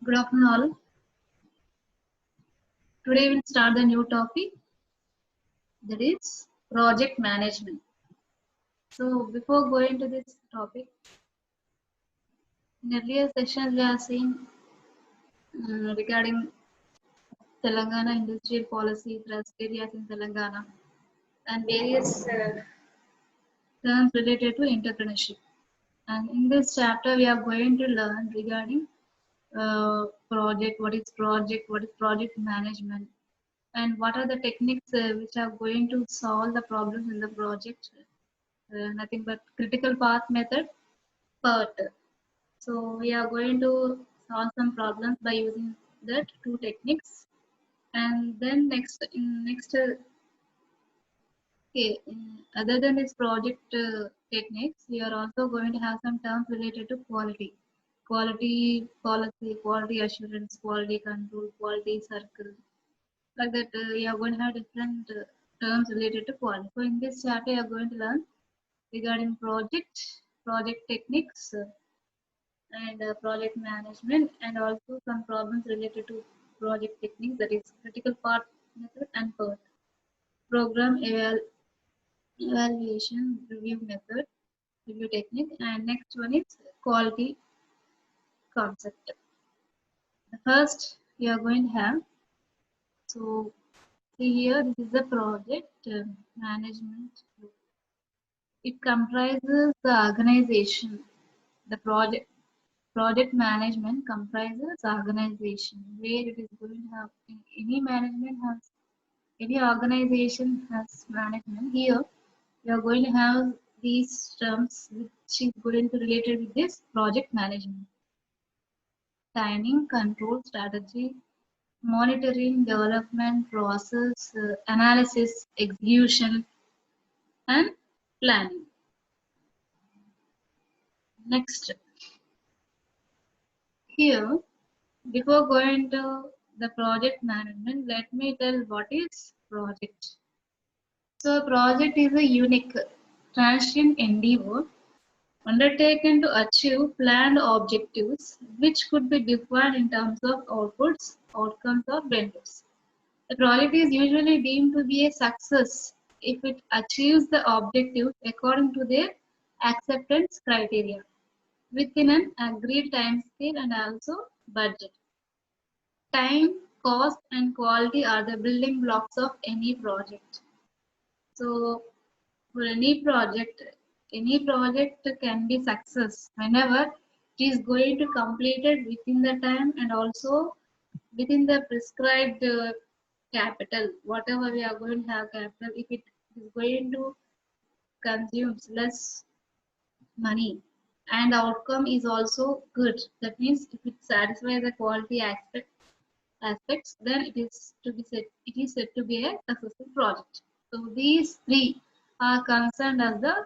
Good afternoon, all. Today we'll start the new topic, that is project management. So before going to this topic, in earlier sessions we have seen regarding Telangana industrial policy, thrust areas in Telangana, and various terms related to entrepreneurship. And in this chapter, we are going to learn regarding what is project management, and what are the techniques which are going to solve the problems in the project. Nothing but critical path method, PERT. So we are going to solve some problems by using that two techniques. And then okay, other than this project techniques, we are also going to have some terms related to quality policy, quality assurance, quality control, quality circle. Like that, we are going to have different terms related to quality. So in this chapter, you are going to learn regarding project techniques, and project management, and also some problems related to project techniques, that is critical path method and PERT. Program evaluation review method, review technique, and next one is quality concept. The first we are going to have, so see here, this is the project management. It comprises the organization, the project management comprises organization, where it is going to have any management has any organization has management. Here we are going to have these terms which is going to related with this project management: planning, control, strategy, monitoring, development, process, analysis, execution, and planning. Next, here, before going to the project management, let me tell what is project. So a project is a unique transient endeavor undertaken to achieve planned objectives which could be defined in terms of outputs, outcomes, or benefits. The project is usually deemed to be a success if it achieves the objectives according to their acceptance criteria within an agreed time scale and also budget. Time, cost, and quality are the building blocks of any project. So, for any project can be success whenever it is going to complete it within the time and also within the prescribed capital. Whatever we are going to have capital, if it is going to consume less money and outcome is also good, that means if it satisfies the quality aspects, then it is said to be a successful project. So these three are concerned as the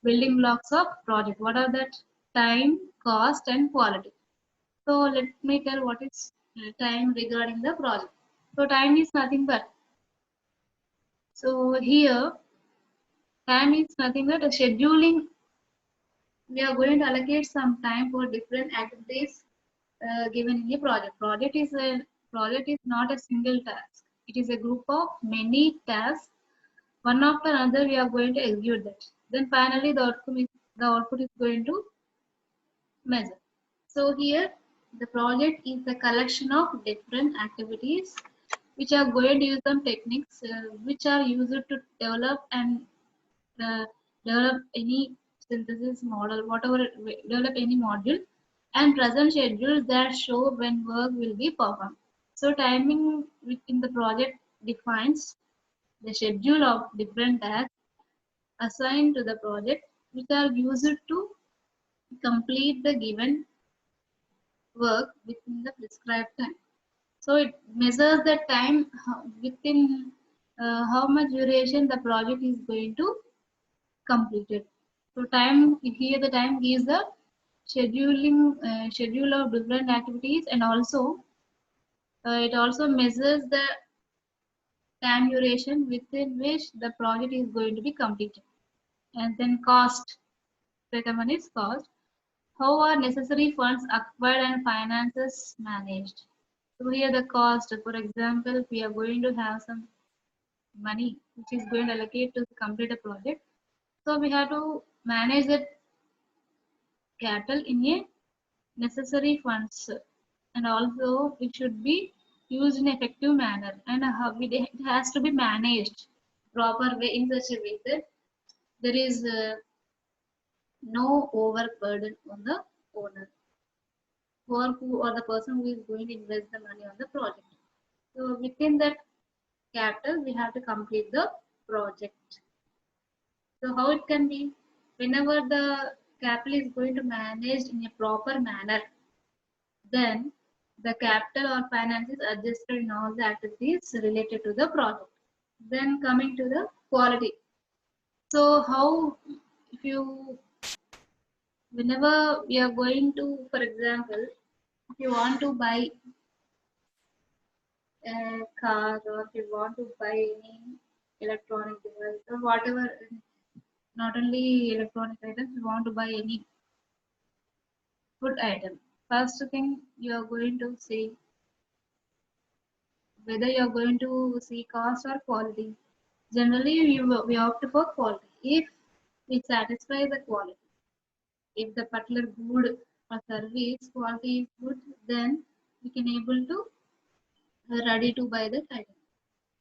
building blocks of project. What are that? Time, cost, and quality. So let me tell what is time regarding the project. So time is nothing but, so here time is nothing but a scheduling. We are going to allocate some time for different activities given in the project. Project is not a single task. It is a group of many tasks. One after another, we are going to execute that. Then finally, the output is going to measure. So here, the project is a collection of different activities which are going to use some techniques which are used to develop and uh, develop any synthesis model, develop any module, and present schedules that show when work will be performed. So timing within the project defines the schedule of different tasks assigned to the project, which are used to complete the given work within the prescribed time. So it measures the time within how much duration the project is going to complete it. So time here, the time gives the schedule of different activities, and also it also measures the time duration within which the project is going to be completed. And then cost, second one is cost. How are necessary funds acquired and finances managed? So here the cost, for example, if we are going to have some money which is going to allocate to complete a project, so we have to manage that capital in a necessary funds, and also it should be used in effective manner, and how it has to be managed proper way in such a way that there is no overburden on the owner or who or the person who is going to invest the money on the project. So within that capital, we have to complete the project. So how it can be? Whenever the capital is going to managed in a proper manner, then the capital or finance is adjusted in all the activities related to the project. Then coming to the quality. So how, if you, whenever we are going to, for example, if you want to buy a car or if you want to buy any electronic device or whatever, not only electronic items, you want to buy any food item. First thing you are going to see whether you are going to see cost or quality. Generally, we opt for quality. If we satisfy the quality, if the particular good or service quality is good, then we can able to ready to buy the item.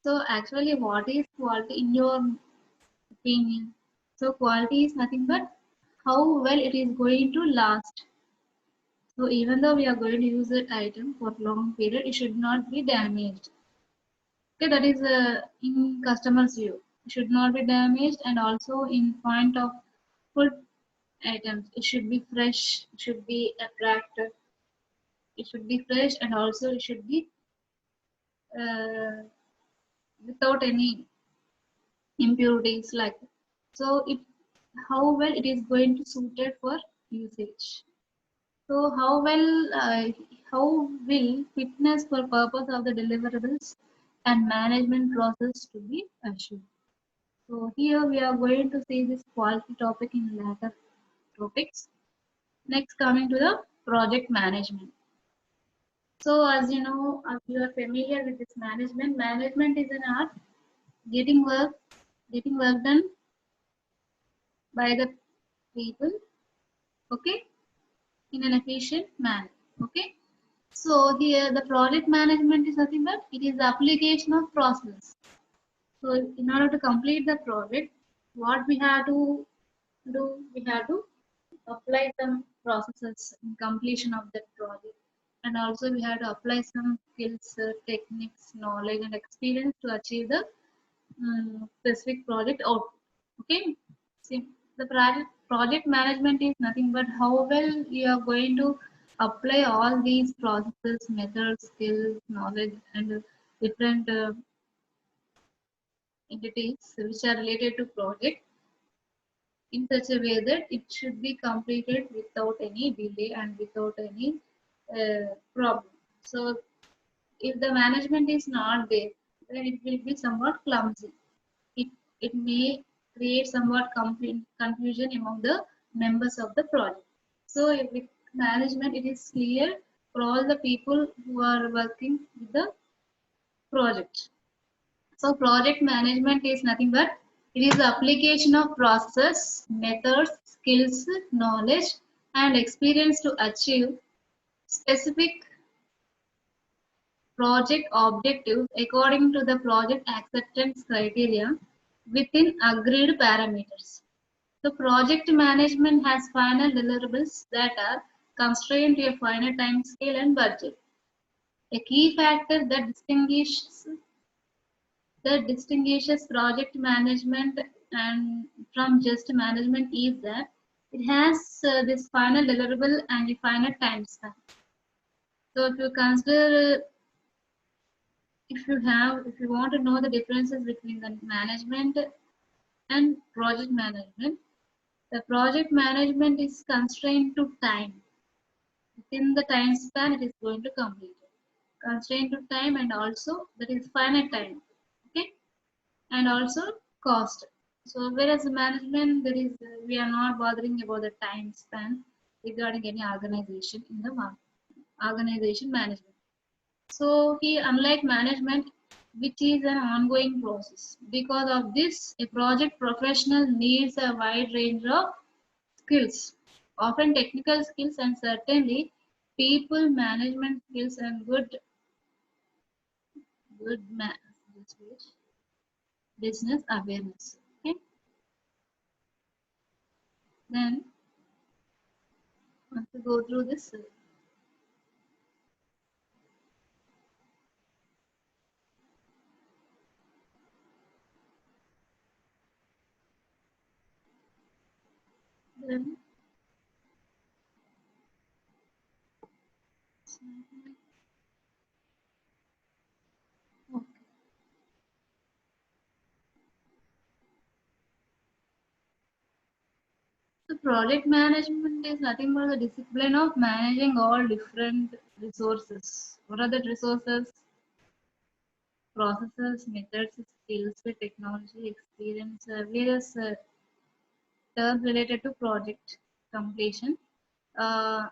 So actually, what is quality in your opinion? So quality is nothing but how well it is going to last. So even though we are going to use that item for long period, it should not be damaged. Okay, that is in customer's view. It should not be damaged, and also in point of food items, it should be fresh, it should be attractive, it should be fresh, and also it should be uh, without any impurities like that. So it how well it is going to suited for usage. So how will fitness for purpose of the deliverables and management process to be assured? So here we are going to see this quality topic in later topics. Next, coming to the project management. So as you know, as you are familiar with this management is an art getting work, getting work done by the people, okay, in an efficient manner, okay. So here the project management is nothing but it is the application of process. So in order to complete the project, what we have to do, we have to apply some processes in completion of that project, and also we have to apply some skills, techniques, knowledge, and experience to achieve the specific project output. Okay, see, the project management is nothing but how well you are going to apply all these processes, methods, skills, knowledge, and different entities which are related to project in such a way that it should be completed without any delay and without any problem. So if the management is not there, then it will be somewhat clumsy. It, it may create somewhat confusion among the members of the project. So if with management, it is clear for all the people who are working with the project. So project management is nothing but it is the application of process, methods, skills, knowledge, and experience to achieve specific project objectives according to the project acceptance criteria within agreed parameters. The project management has final deliverables that are constrained to a finite time scale and budget. A key factor that distinguishes project management and from just management is that it has this final deliverable and a finite time span. So if you consider, if you want to know the differences between the management and project management, the project management is constrained to time. Within the time span, it is going to complete it. Constrained to time and also that is finite time. Okay, and also cost. So whereas the management, there is we are not bothering about the time span. regarding any organization in the organization management. So he, unlike management, which is an ongoing process. Because of this, a project professional needs a wide range of skills, often technical skills and certainly people management skills and good business awareness. Okay, then once we go through this, then okay. So project management is nothing but the discipline of managing all different resources. What are the resources? Processes, methods, skills, technology, experience, various terms related to project completion. Uh,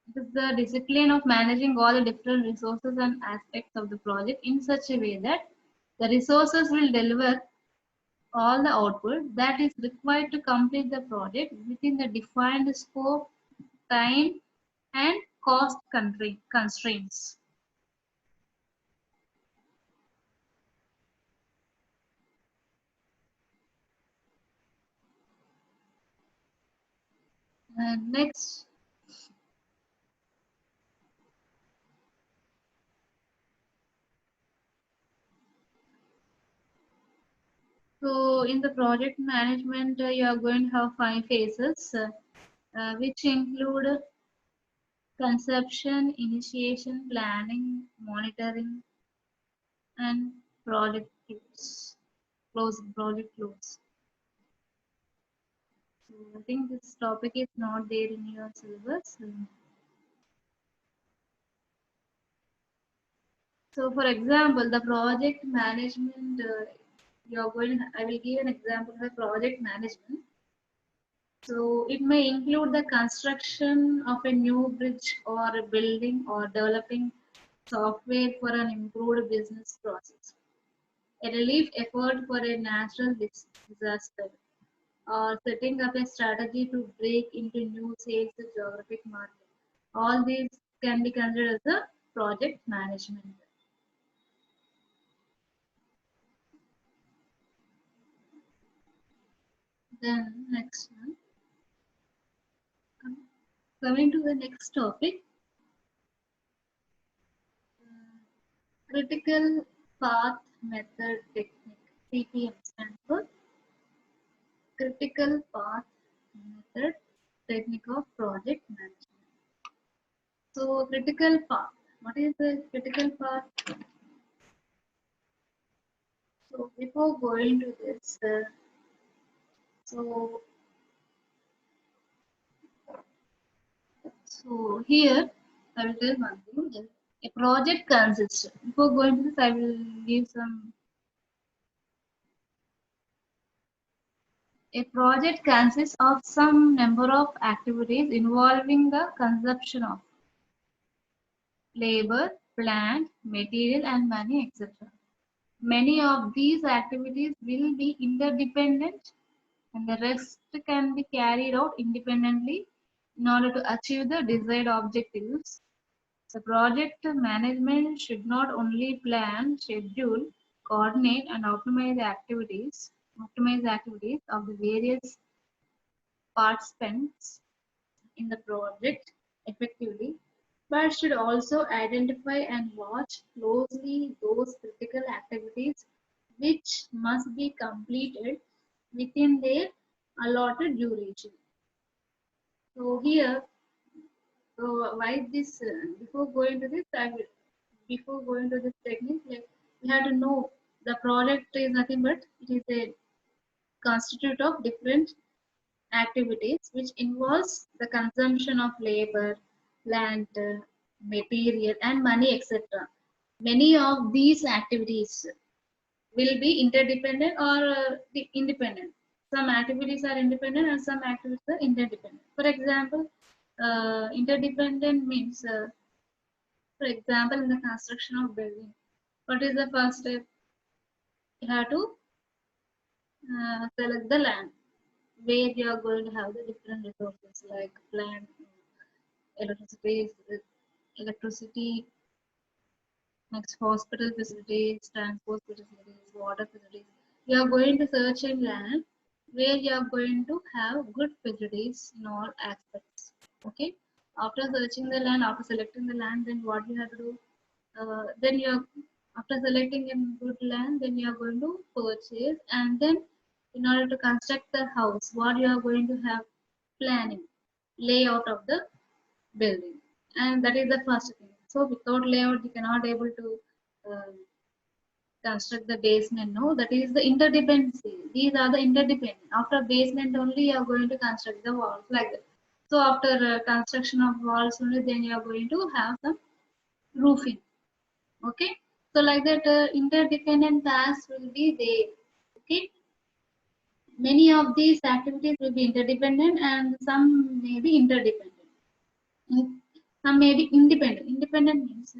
it is the discipline of managing all the different resources and aspects of the project in such a way that the resources will deliver all the output that is required to complete the project within the defined scope, time, and cost constraints. And next, so in the project management, you are going to have 5 phases, which include conception, initiation, planning, monitoring, and project project close. So I think this topic is not there in your syllabus. So for example, the project management, I will give an example of the project management. So it may include the construction of a new bridge or a building or developing software for an improved business process, a relief effort for a natural disaster, or setting up a strategy to break into new sales geographic market. All these can be considered as a project management. Then next one, coming to the next topic, critical path method technique. CPM stands for critical path method technique of project management. So critical path. What is the critical path? So before going to this, so here I will tell one thing. A project consists. Before going to this, I will give some. A project consists of some number of activities involving the consumption of labor, plant, material, and money, etc. Many of these activities will be interdependent, and the rest can be carried out independently in order to achieve the desired objectives. The project management should not only plan, schedule, coordinate, and optimize the activities of the various participants in the project effectively, but should also identify and watch closely those critical activities which must be completed within their allotted duration. So here, so why this? Before going to this, before going to this technique, like we have to know the project is nothing but it is a constitute of different activities which involves the consumption of labor, land, material, and money, etc. Many of these activities will be interdependent or independent. Some activities are independent and some activities are interdependent. For example, Interdependent means, for example, in the construction of building, what is the first step? You have to select the land where you are going to have the different resources like land, electricity, electricity, next hospital facilities, transport facilities, water facilities. You are going to search a land where you are going to have good facilities in all aspects. Okay. After searching the land, after selecting the land, then what you have to do? Then you are after selecting a good land, then you are going to purchase, and then in order to construct the house, what you are going to have planning, layout of the building, and that is the first thing. So without layout, you cannot able to uh, construct the basement. No, that is the interdependency. These are the interdependent. After basement only, you are going to construct the walls like that. So after construction of walls only, then you are going to have some roofing. Okay, so like that, interdependent tasks will be there. Okay, many of these activities will be interdependent, and some may be interdependent. Some may be independent. Independent means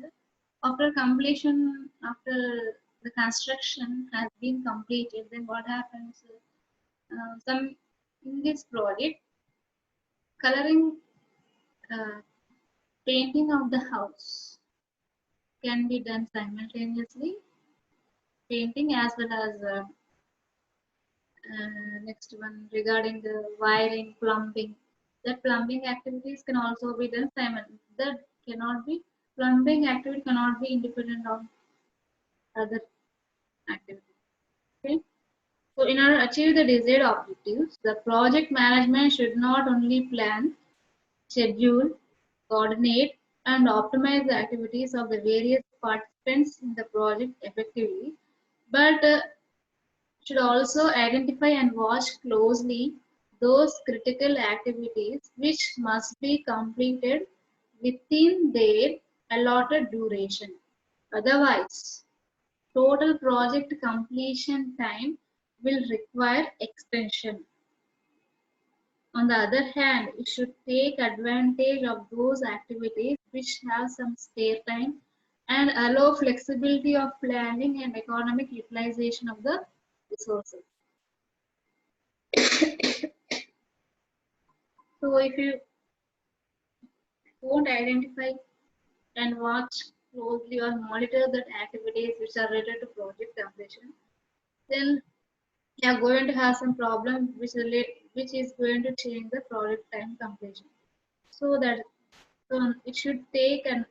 after completion, after the construction has been completed, then what happens? Some in this project, coloring, uh, painting of the house can be done simultaneously. Painting as well as next one regarding the wiring, plumbing. That plumbing activities can also be done simultaneously. That cannot be plumbing activity cannot be independent of other activities. Okay. So in order to achieve the desired objectives, the project management should not only plan, schedule, coordinate, and optimize the activities of the various participants in the project effectively, but should also identify and watch closely those critical activities which must be completed within their allotted duration. Otherwise, total project completion time will require extension. On the other hand, it should take advantage of those activities which have some spare time and allow flexibility of planning and economic utilization of the resources. So if you won't identify and watch closely or monitor the activities which are related to project completion, then you are going to have some problem which is going to change the project time completion. So that so it should take an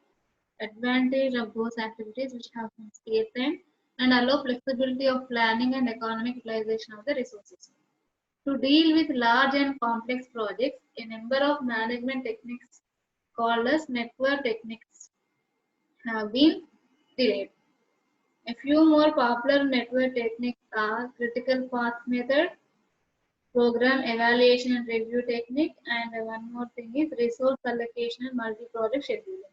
advantage of those activities which have some spare time and allow flexibility of planning and economic utilization of the resources. To deal with large and complex projects, a number of management techniques called as network techniques have been derived. A few more popular network techniques are critical path method, program evaluation and review technique, and one more thing is resource allocation and multi-project scheduling.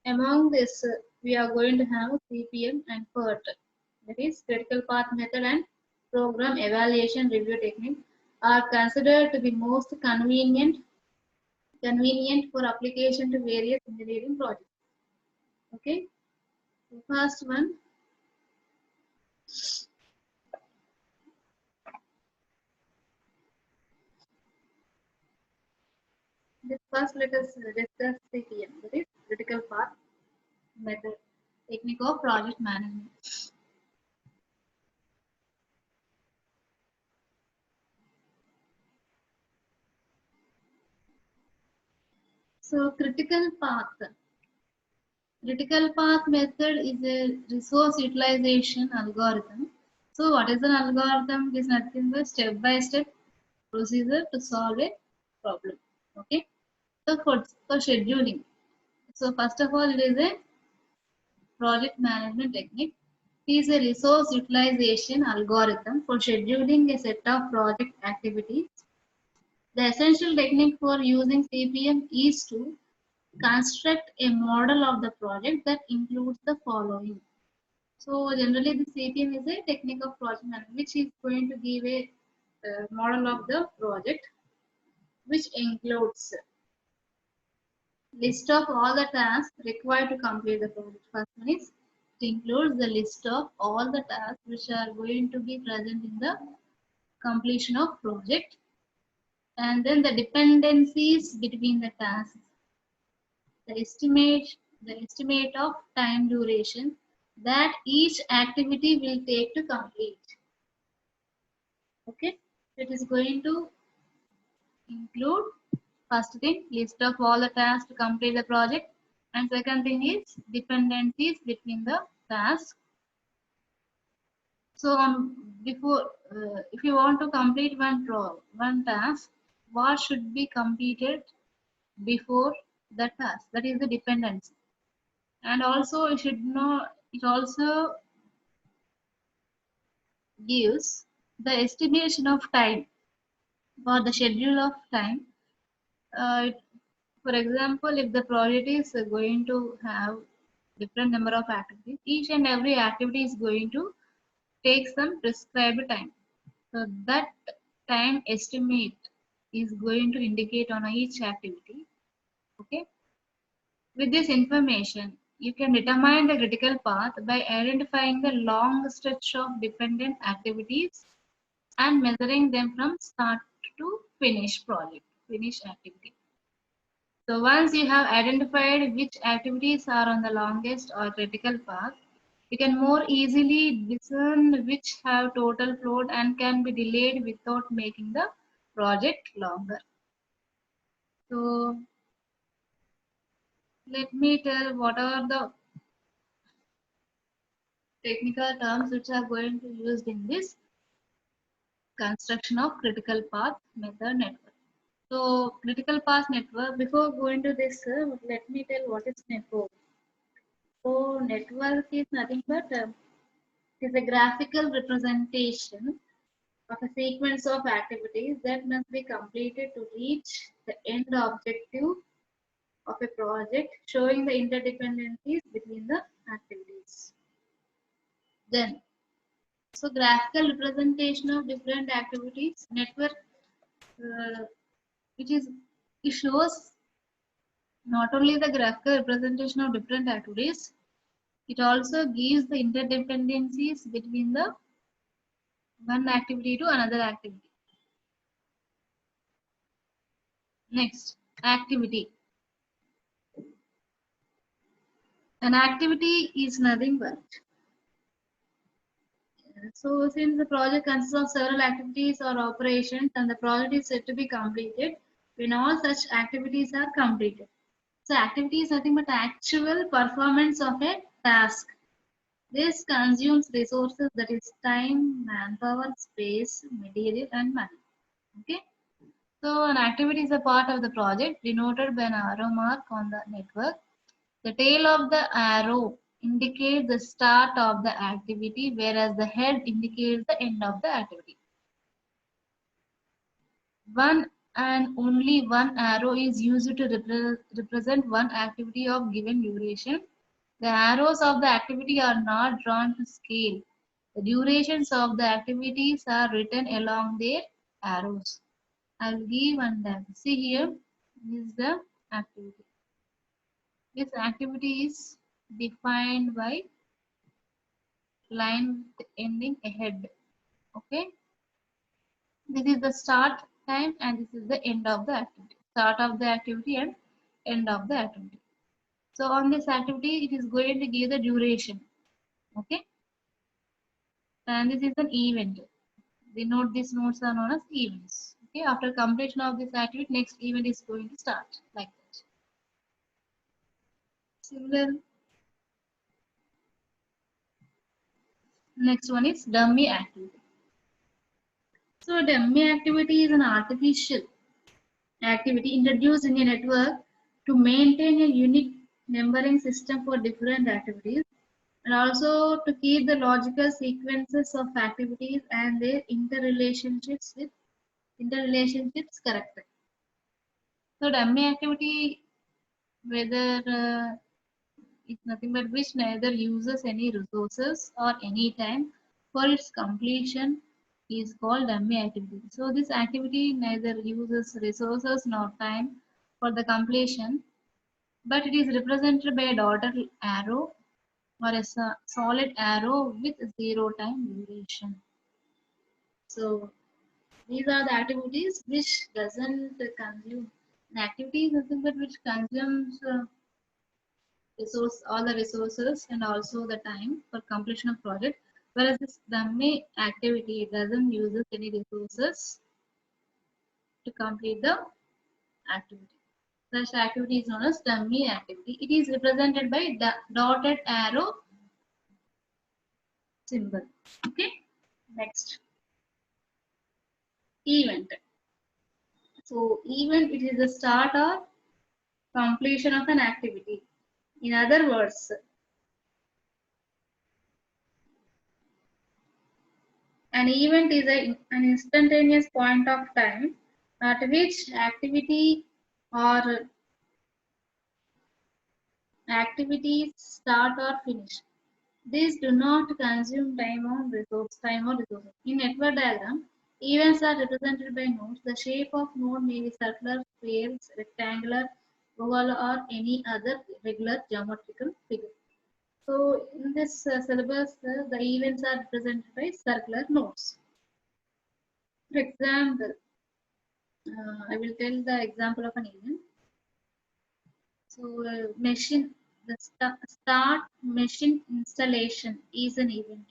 Among this, we are going to have CPM and PERT, that is critical path method and program evaluation review technique are considered to be most convenient for application to various engineering projects. Okay, so first one, this first let us discuss CPM, that is critical path method technique of project management. So critical path method is a resource utilization algorithm. So what is an algorithm? It is nothing but step-by-step procedure to solve a problem. Okay. So for scheduling. So first of all, it is a project management technique. It is a resource utilization algorithm for scheduling a set of project activities. The essential technique for using CPM is to construct a model of the project that includes the following. So generally the CPM is a technique of project management which is going to give a model of the project which includes List of all the tasks required to complete the project. First one is it includes the list of all the tasks which are going to be present in the completion of project, and then the dependencies between the tasks, the estimate the estimate of time duration that each activity will take to complete. Okay, it is going to include first thing list of all the tasks to complete the project, and second thing is dependencies between the tasks. So before if you want to complete one task, what should be completed before the task, that is the dependency. And also you should know it also gives the estimation of time or the schedule of time. For example, if the project is going to have different number of activities, each and every activity is going to take some prescribed time. So that time estimate is going to indicate on each activity. Okay. With this information, you can determine the critical path by identifying the long stretch of dependent activities and measuring them from start to finish activity. So once you have identified which activities are on the longest or critical path, you can more easily discern which have total float and can be delayed without making the project longer. So let me tell what are the technical terms which are going to be used in this construction of critical path method network. So critical path network, before going to this, let me tell what is network. So network is nothing but it is a graphical representation of a sequence of activities that must be completed to reach the end objective of a project, showing the interdependencies between the activities. Then, so graphical representation of different activities, network, uh, which is it shows not only the graphical representation of different activities, it also gives the interdependencies between the one activity to another activity. Next, activity. An activity is nothing but. So since the project consists of several activities or operations and the project is said to be completed when all such activities are completed. So activity is nothing but actual performance of a task. This consumes resources, that is time, manpower, space, material and money. Okay. So an activity is a part of the project denoted by an arrow mark on the network. The tail of the arrow indicates the start of the activity, whereas the head indicates the end of the activity. One and only one arrow is used to represent one activity of given duration. The arrows of the activity are not drawn to scale. The durations of the activities are written along their arrows. I will give one example. See here, this is the activity. This activity is defined by line ending ahead. Okay, this is the start time and this is the end of the activity. Start of the activity and end of the activity. So on this activity, it is going to give the duration. Okay, and this is an event. Denote these nodes are known as events. Okay, after completion of this activity, next event is going to start like that. Similar. Next one is dummy activity. So dummy activity is an artificial activity introduced in a network to maintain a unique numbering system for different activities and also to keep the logical sequences of activities and their interrelationships correct. So dummy activity, whether it's nothing but which neither uses any resources or any time for its completion is called dummy activity. So this activity neither uses resources nor time for the completion. but it is represented by a dotted arrow or a solid arrow with zero time duration. So these are the activities which doesn't consume. An activity is nothing but which consumes all the resources and also the time for completion of project. Whereas this dummy activity doesn't use any resources to complete the activity. Such activity is known as dummy activity. It is represented by the dotted arrow symbol. Okay. Next, event. So event, it is the start or completion of an activity. In other words, an event is an instantaneous point of time at which activities start or finish. These do not consume time or resources. In network diagram, events are represented by nodes. The shape of node may be circular, spheres, rectangular, oval, or any other regular geometrical figure. So in this syllabus, the events are represented by circular nodes. For example, I will tell the example of an event. So the start machine installation is an event.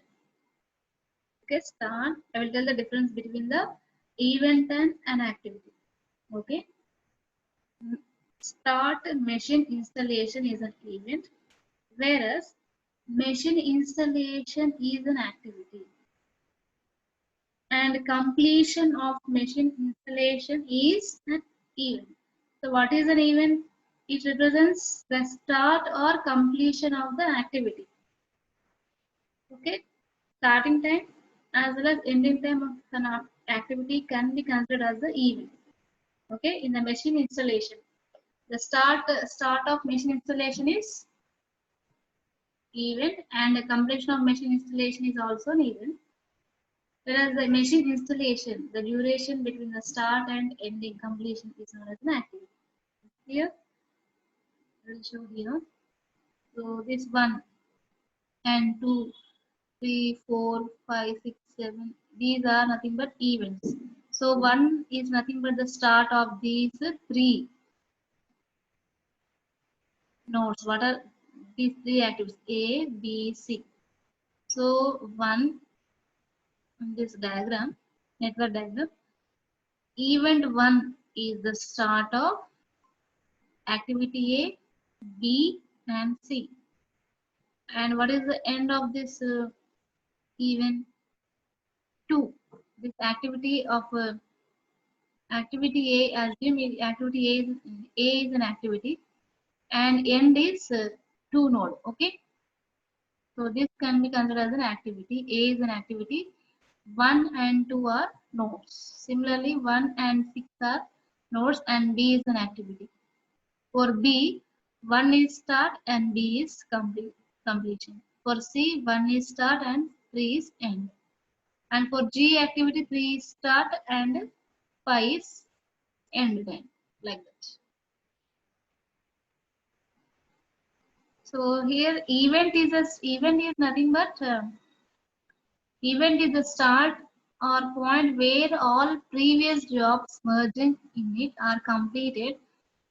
Okay, start. I will tell the difference between the event and an activity. Okay, start machine installation is an event, whereas machine installation is an activity. And completion of machine installation is an event. So what is an event? It represents the start or completion of the activity. Okay, starting time as well as ending time of an activity can be considered as the event. Okay, in the machine installation, the start of machine installation is event, and the completion of machine installation is also an event. Whereas the machine installation, the duration between the start and ending completion is known as an activity. Here, I will show here. So this 1 and 2, 3, 4, 5, 6, 7, these are nothing but events. So 1 is nothing but the start of these 3 nodes. What are these 3 activities? A, B, C. So 1 in this diagram, network diagram, event 1 is the start of activity A, B, and C. And what is the end of this event? 2. This activity of activity A, assume activity A is an activity, and end is 2 node. Okay, so this can be considered as an activity. A is an activity. 1 and 2 are nodes. Similarly, 1 and 6 are nodes, and B is an activity. For B, 1 is start and B is completion. For C, 1 is start and 3 is end. And for G activity, 3 is start and 5 is end time, like that. So here event is nothing but event is the start or point where all previous jobs merging in it are completed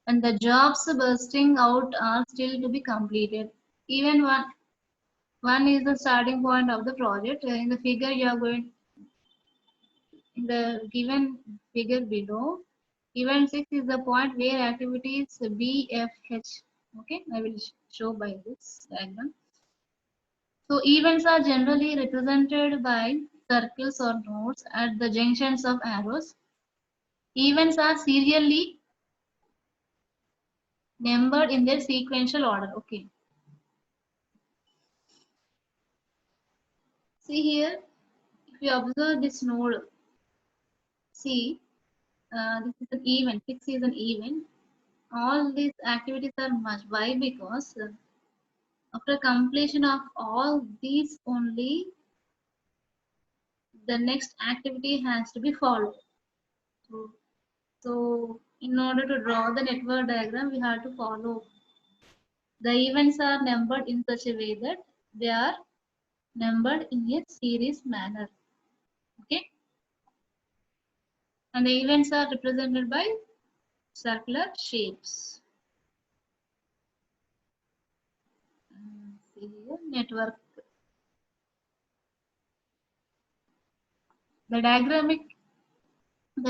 and the jobs bursting out are still to be completed. Even one is the starting point of the project. In the figure you are going, in the given figure below, event 6 is the point where activities B, F, H. Okay, I will show by this diagram. So events are generally represented by circles or nodes at the junctions of arrows. Events are serially numbered in their sequential order. Okay. See here, if you observe this node, see, this is an event. 6 is an event. All these activities are merged. Why? Because after completion of all these only, the next activity has to be followed. So in order to draw the network diagram, we have to follow The events are numbered in such a way that they are numbered in a series manner. Okay, and the events are represented by circular shapes. See here, network. The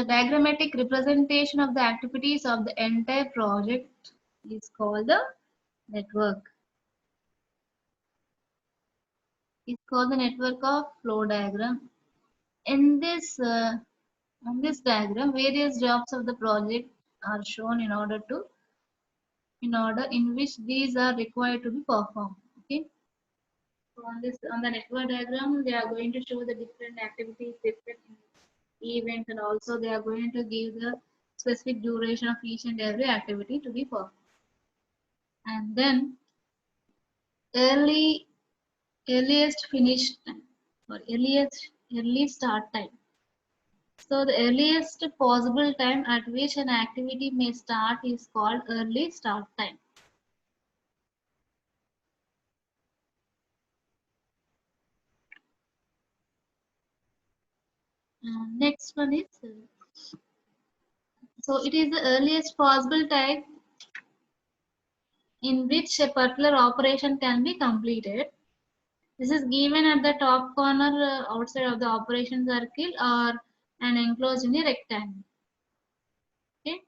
diagrammatic representation of the activities of the entire project is called the network. It's called the network of flow diagram. In this on this diagram, various jobs of the project are shown in order in which these are required to be performed. Okay. So on the network diagram, they are going to show the different activities, different events, and also they are going to give the specific duration of each and every activity to be performed. And then early earliest finish time or early start time. So the earliest possible time at which an activity may start is called early start time. Next one is so it is the earliest possible time in which a particular operation can be completed. This is given at the top corner outside of the operation circle or an enclosed in a rectangle. Okay.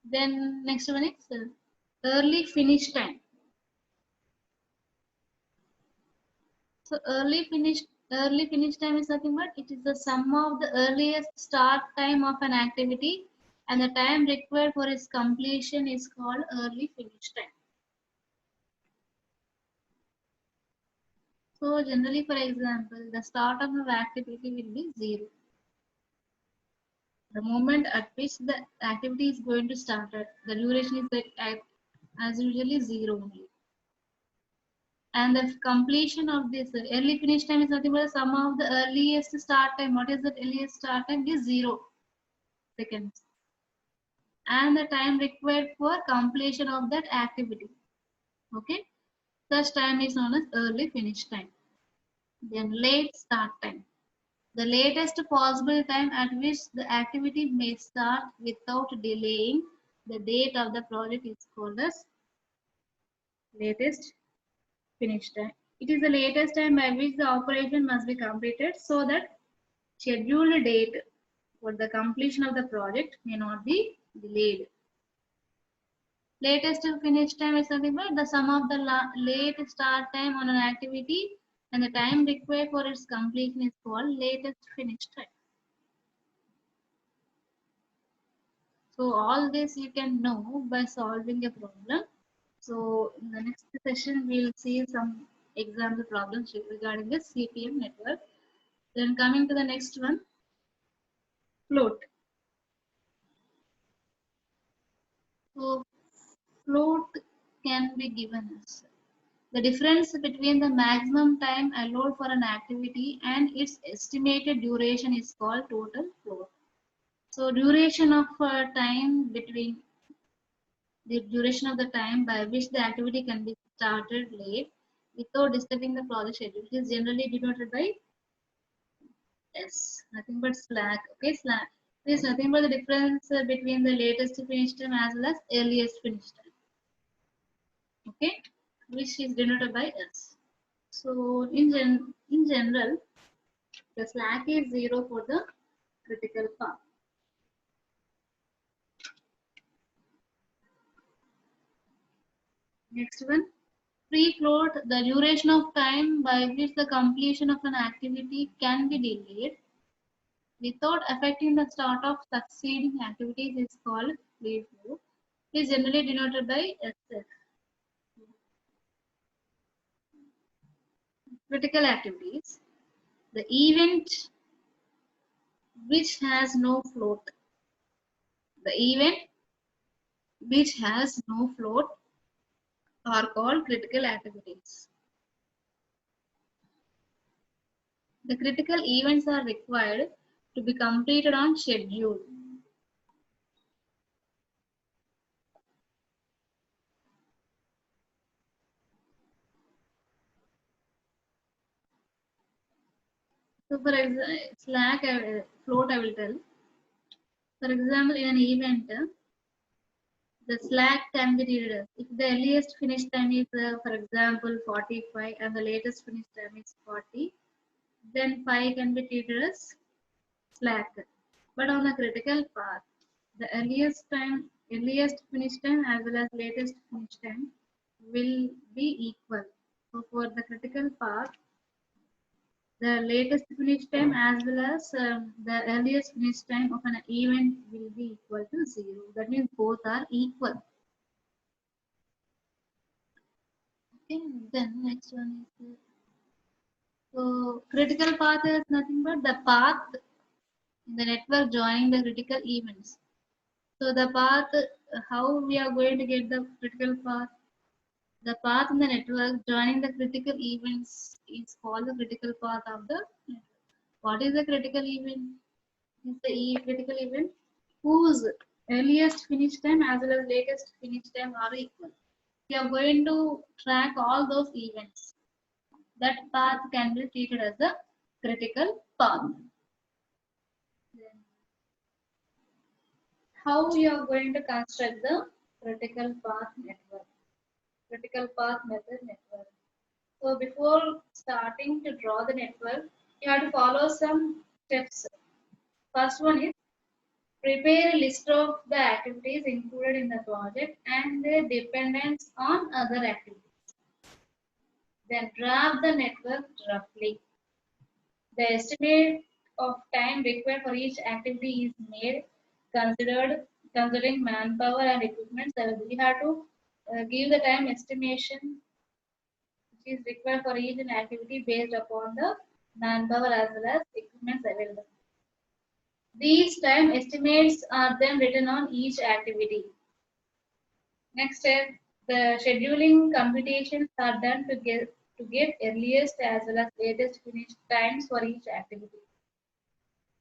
Then next one is early finish time. So early finish time is nothing but it is the sum of the earliest start time of an activity and the time required for its completion is called early finish time. So generally, for example, the start of an activity will be 0. The moment at which the activity is going to start at, the duration is as usually 0 only. And the completion of this early finish time is nothing but the sum of the earliest start time. What is the earliest start time? It is 0 seconds. And the time required for completion of that activity. Okay. Such time is known as early finish time. Then late start time. The latest possible time at which the activity may start without delaying the date of the project is called as latest finish time. It is the latest time by which the operation must be completed so that scheduled date for the completion of the project may not be delayed. Latest finish time is nothing but the sum of the late start time on an activity and the time required for its completion is called latest finish time. So all this you can know by solving a problem. So in the next session, we'll see some example problems regarding the CPM network. Then coming to the next one, float. So float can be given as the difference between the maximum time allowed for an activity and its estimated duration is called total float. So duration of time between the duration of the time by which the activity can be started late without disturbing the project schedule is generally denoted by S, nothing but slack. Okay, slack is nothing but the difference between the latest finish time as well as earliest finish time. Okay, which is denoted by S. So in general, the slack is 0 for the critical path. Next one, free float, the duration of time by which the completion of an activity can be delayed without affecting the start of succeeding activities is called free float. It is generally denoted by SF. Critical activities. The event which has no float. The event which has no float are called critical activities. The critical events are required to be completed on schedule. So for example, slack float I will tell. For example, in an event, the slack can be treated as if the earliest finish time is, for example, 45 and the latest finish time is 40, then 5 can be treated as slack. But on the critical path, the earliest finish time as well as latest finish time will be equal. So for the critical path, the latest finish time as well as the earliest finish time of an event will be equal to 0. That means both are equal. Okay, then next one is so critical path is nothing but the path in the network joining the critical events. So the path, how we are going to get the critical path? The path in the network joining the critical events is called the critical path of the network. What is the critical event? Is the critical event whose earliest finish time as well as latest finish time are equal. We are going to track all those events. That path can be treated as a critical path. Then how we are going to construct the critical path network? Critical path method network. So before starting to draw the network, you have to follow some steps. First one is prepare a list of the activities included in the project and their dependence on other activities. Then draft the network roughly. The estimate of time required for each activity is made considered considering manpower and equipment. So we have to give the time estimation which is required for each activity based upon the manpower as well as equipment available. These time estimates are then written on each activity. Next step, the scheduling computations are done to get earliest as well as latest finish times for each activity.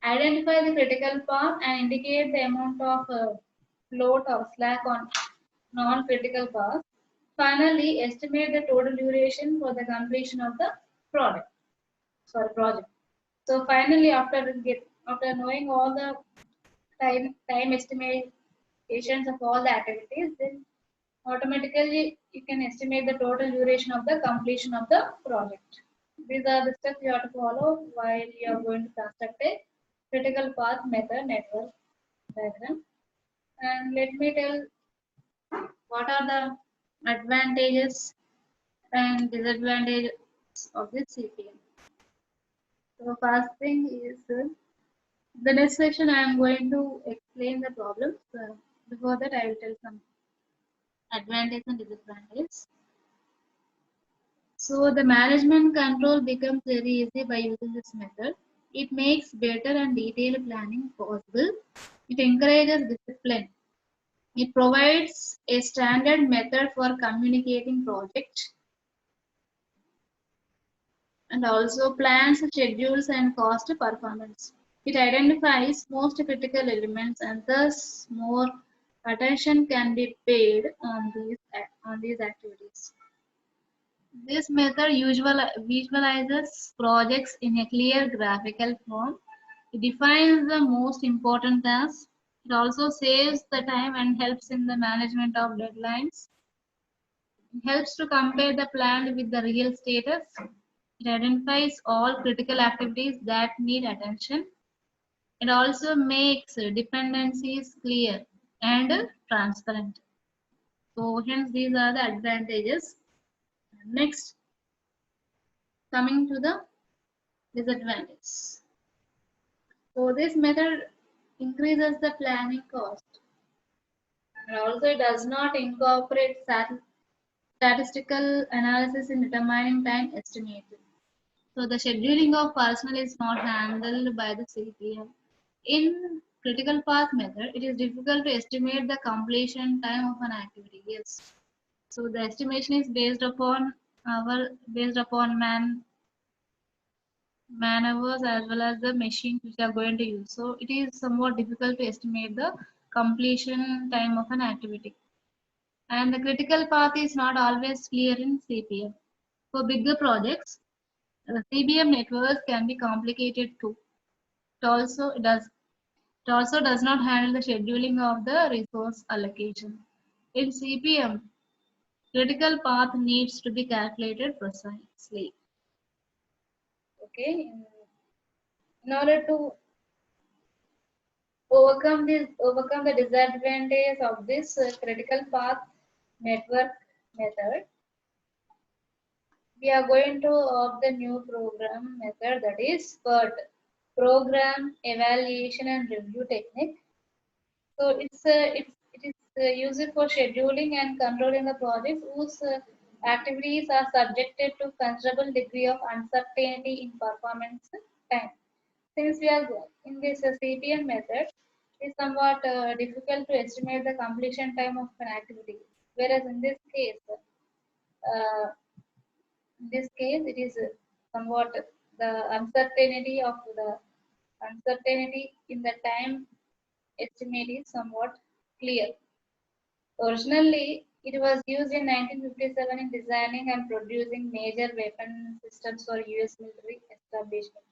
Identify the critical path and indicate the amount of float or slack on non-critical path. Finally, estimate the total duration for the completion of the project. So finally, after knowing all the time estimations of all the activities, then automatically you can estimate the total duration of the completion of the project. These are the steps you have to follow while you are going to construct a critical path method network diagram. And let me tell what are the advantages and disadvantages of this CPM. So first thing is the next section I am going to explain the problems. Before that I will tell some advantage and disadvantage. So the management control becomes very easy by using this method. It makes better and detailed planning possible. It encourages discipline. It provides a standard method for communicating projects and also plans, schedules, and cost performance. It identifies most critical elements and thus more attention can be paid on these activities. This method visualizes projects in a clear graphical form. It defines the most important tasks. It also saves the time and helps in the management of deadlines. It helps to compare the plan with the real status. It identifies all critical activities that need attention. It also makes dependencies clear and transparent. So hence these are the advantages. Next, coming to the disadvantage. So this method increases the planning cost and also it does not incorporate statistical analysis in determining time estimated. So the scheduling of personnel is not handled by the CPM. In critical path method, it is difficult to estimate the completion time of an activity. Yes. So the estimation is based upon man hours as well as the machines which are going to use. So it is somewhat difficult to estimate the completion time of an activity. And the critical path is not always clear in CPM. For bigger projects, CBM networks can be complicated too. It also does not handle the scheduling of the resource allocation. In CPM, critical path needs to be calculated precisely. Okay, in order to overcome the disadvantage of this critical path network method, we are going to opt the new program method, that is PERT, Program Evaluation and Review Technique. So it is used for scheduling and controlling the projects whose activities are subjected to considerable degree of uncertainty in performance time. Since we are in this CPM method, it's somewhat difficult to estimate the completion time of an activity. Whereas in this case, it is somewhat the uncertainty in the time estimate is somewhat clear. Originally, it was used in 1957 in designing and producing major weapon systems for US military establishment.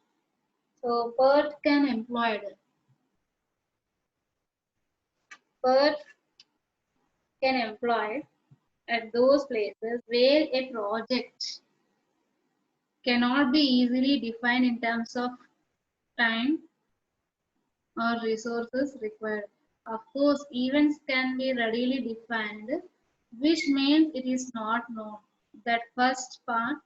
So PERT can employ at those places where a project cannot be easily defined in terms of time or resources required. Of course, events can be readily defined, which means it is not known that first part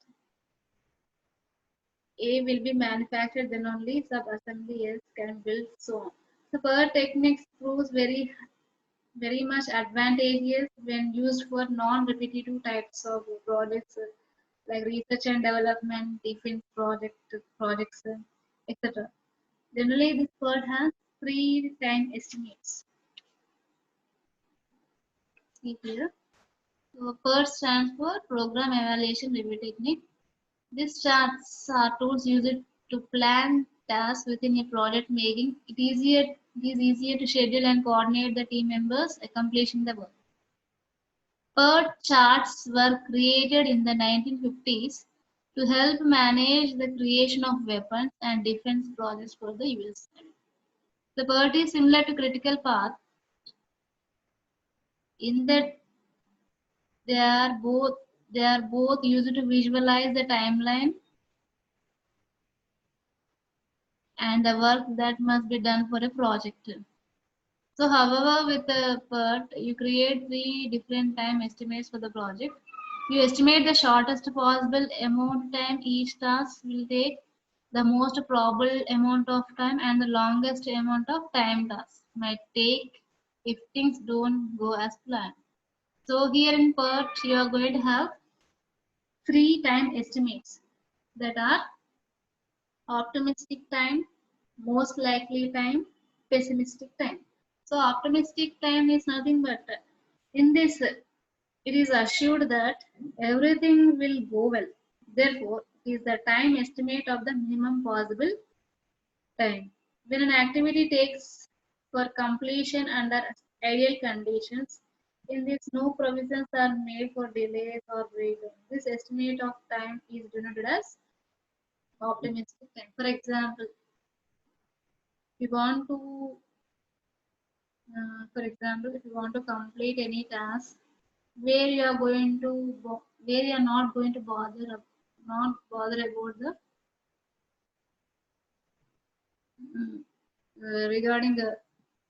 A will be manufactured, then only sub-assembly S can build, so on. So per techniques proves very much advantageous when used for non-repetitive types of projects like research and development, defense projects, etc. Generally, this PERT has three time estimates. See here. So PERT stands for Program Evaluation Review Technique. These charts are tools used to plan tasks within a project, making it easier to schedule and coordinate the team members accomplishing the work. PERT charts were created in the 1950s to help manage the creation of weapons and defense projects for the US. The PERT is similar to critical path in that they are both used to visualize the timeline and the work that must be done for a project. So, however, with the PERT, you create three different time estimates for the project. You estimate the shortest possible amount of time each task will take, the most probable amount of time, and the longest amount of time task might take if things don't go as planned. So, here in PERT, you are going to have three time estimates that are optimistic time, most likely time, pessimistic time. So optimistic time is nothing but in this it is assured that everything will go well. Therefore, it is the time estimate of the minimum possible time. When an activity takes for completion under ideal conditions, in this no provisions are made for delays or breakdowns. This estimate of time is denoted as optimistic time. For example, if you want to if you want to complete any task where you are going to where you are not going to not bother about the regarding the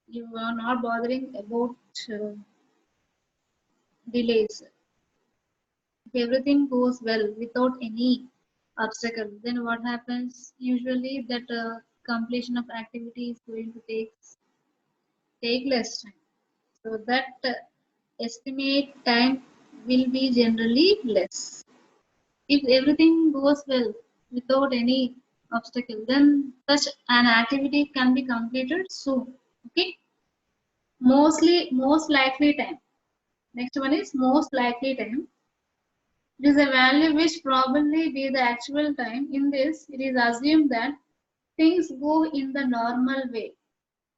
you are not bothering about delays. If everything goes well without any obstacle, then what happens usually that completion of activity is going to take less time. So that estimate time will be generally less. If everything goes well without any obstacle, then such an activity can be completed soon. Okay. Most likely time. Next one is most likely time. It is a value which probably be the actual time. In this, it is assumed that things go in the normal way.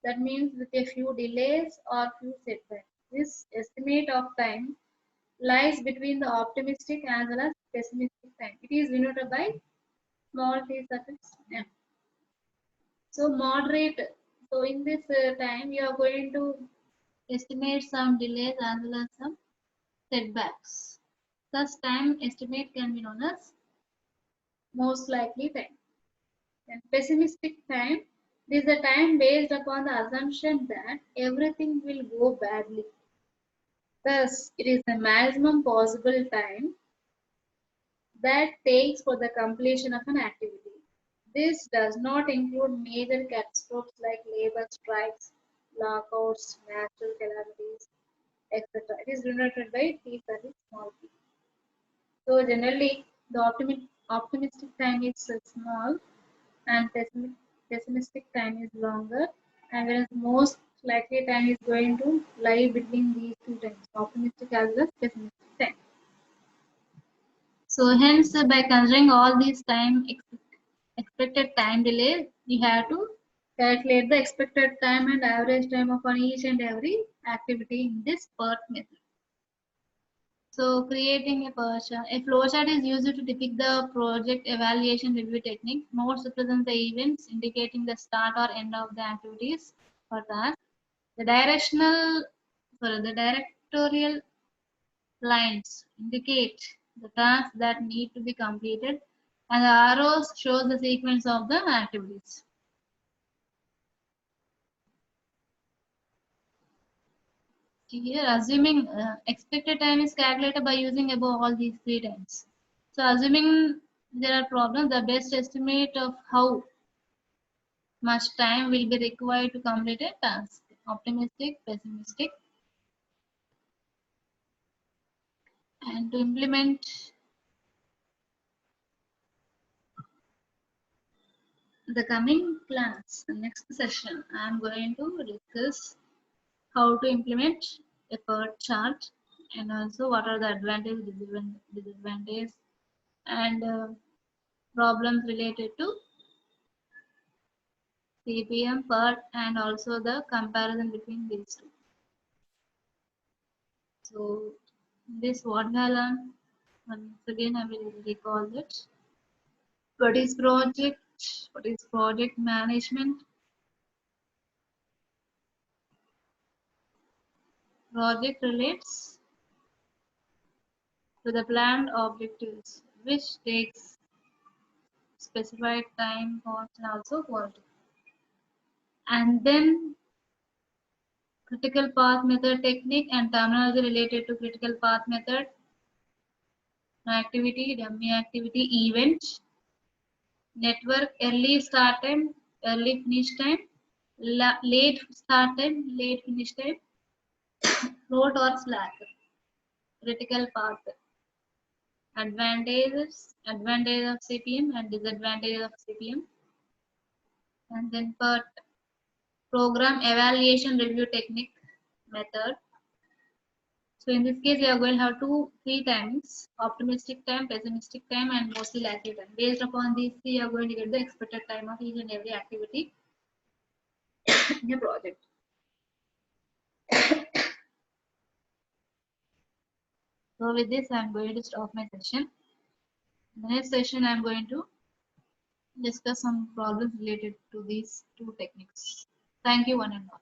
That means with a few delays or few setbacks. This estimate of time lies between the optimistic as well as pessimistic time. It is denoted by small t suffix m. So moderate. So in this time, you are going to estimate some delays as well as some setbacks. Thus, time estimate can be known as most likely time. And pessimistic time, this is a time based upon the assumption that everything will go badly. Thus, it is the maximum possible time that takes for the completion of an activity. This does not include major catastrophes like labor strikes, lockouts, natural calamities, etc. It is denoted by T service small t. So generally, the optimistic time is small and pessimistic time is longer, and whereas most likely time is going to lie between these two times, optimistic as well as pessimistic time. So hence, by considering all these expected time delay, we have to calculate the expected time and average time of on each and every activity in this PERT method. So creating a PERT chart. A flowchart is used to depict the project evaluation review technique. Nodes represent the events indicating the start or end of the activities for task. The directorial lines indicate the tasks that need to be completed, and the arrows shows the sequence of the activities. Here, assuming expected time is calculated by using above all these three times. So, assuming there are problems, the best estimate of how much time will be required to complete a task. Optimistic, pessimistic, and to implement the coming class, the next session, I am going to discuss how to implement a PERT chart and also what are the advantages, disadvantages, and problems related to CPM, PERT, and also the comparison between these two. So this what I learned. Once again, I will recall it. What is project? What is project management? Project relates to the planned objectives, which takes specified time, cost, and also quality. And then critical path method technique and terminology related to critical path method, activity, dummy activity, event, network, early start time, early finish time, late start time, late finish time, float or slack, critical path, advantage of CPM and disadvantage of CPM, and then PERT, program evaluation review technique method. So in this case, we are going to have three times: optimistic time, pessimistic time, and mostly likely time. Based upon these three, you are going to get the expected time of each and every activity in your project. So with this, I am going to stop my session. In the next session, I am going to discuss some problems related to these two techniques. Thank you, one and all.